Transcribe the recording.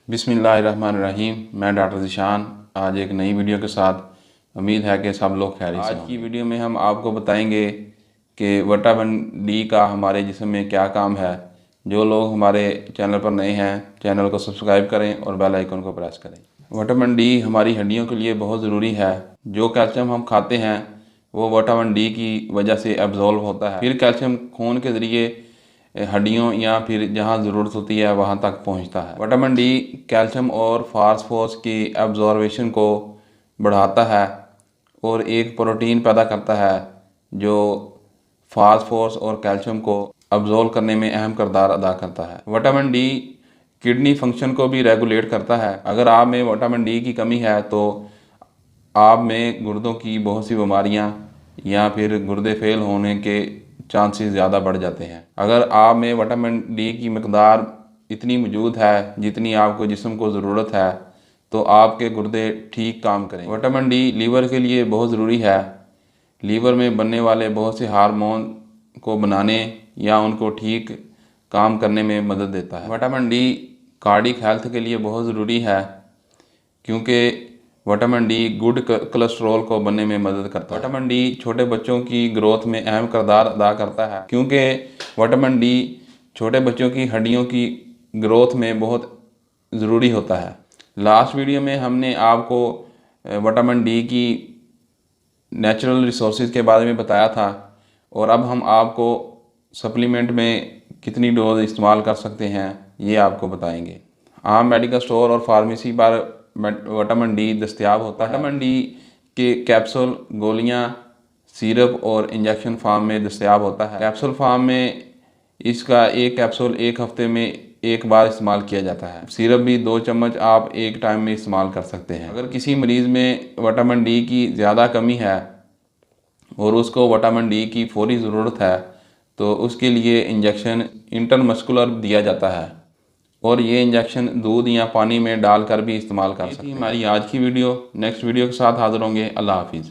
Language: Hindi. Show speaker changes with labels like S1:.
S1: बिस्मिल्लाहिर्रहमानिर्रहीम। मैं डॉक्टर ज़ीशान आज एक नई वीडियो के साथ। उम्मीद है कि सब लोग खैरियत से होंगे। आज की वीडियो में हम आपको बताएंगे कि विटामिन डी का हमारे जिस्म में क्या काम है। जो लोग हमारे चैनल पर नए हैं, चैनल को सब्सक्राइब करें और बेल आइकन को प्रेस करें। विटामिन डी हमारी हड्डियों के लिए बहुत ज़रूरी है। जो कैल्शियम हम खाते हैं वो विटामिन डी की वजह से एब्जॉर्ब होता है, फिर कैल्शियम खून के ज़रिए हड्डियों या फिर जहाँ ज़रूरत होती है वहाँ तक पहुँचता है। विटामिन डी कैल्शियम और फास्फोरस की एब्जॉर्बेशन को बढ़ाता है और एक प्रोटीन पैदा करता है जो फास्फोरस और कैल्शियम को अब्जॉर्ब करने में अहम किरदार अदा करता है। विटामिन डी किडनी फंक्शन को भी रेगुलेट करता है। अगर आप में विटामिन डी की कमी है तो आप में गुर्दों की बहुत सी बीमारियां या फिर गुर्दे फेल होने के चांसेस ज़्यादा बढ़ जाते हैं। अगर आप में विटामिन डी की मकदार इतनी मौजूद है जितनी आपको जिस्म को ज़रूरत है तो आपके गुर्दे ठीक काम करें। विटामिन डी लीवर के लिए बहुत ज़रूरी है। लीवर में बनने वाले बहुत से हार्मोन को बनाने या उनको ठीक काम करने में मदद देता है। विटामिन डी कार्डियक हेल्थ के लिए बहुत ज़रूरी है क्योंकि विटामिन डी गुड कोलेस्ट्रॉल को बनने में मदद करता है। विटामिन डी छोटे बच्चों की ग्रोथ में अहम किरदार अदा करता है क्योंकि विटामिन डी छोटे बच्चों की हड्डियों की ग्रोथ में बहुत ज़रूरी होता है। लास्ट वीडियो में हमने आपको विटामिन डी की नेचुरल रिसोर्सेज के बारे में बताया था और अब हम आपको सप्लीमेंट में कितनी डोज इस्तेमाल कर सकते हैं ये आपको बताएंगे। आम मेडिकल स्टोर और फार्मेसी पर विटामिन डी दस्तयाब होता है। विटामिन डी के कैप्सूल, गोलियां, सिरप और इंजेक्शन फार्म में दस्तयाब होता है। कैप्सूल फार्म में इसका एक कैप्सूल एक हफ्ते में एक बार इस्तेमाल किया जाता है। सिरप भी 2 चम्मच आप एक टाइम में इस्तेमाल कर सकते हैं। अगर किसी मरीज़ में विटामिन डी की ज़्यादा कमी है और उसको विटामिन डी की फौरी ज़रूरत है तो उसके लिए इंजेक्शन इंटरमस्कुलर दिया जाता है और ये इंजेक्शन दूध या पानी में डालकर भी इस्तेमाल कर सकते हैं। हमारी आज की वीडियो, नेक्स्ट वीडियो के साथ हाज़िर होंगे। अल्लाह हाफिज़।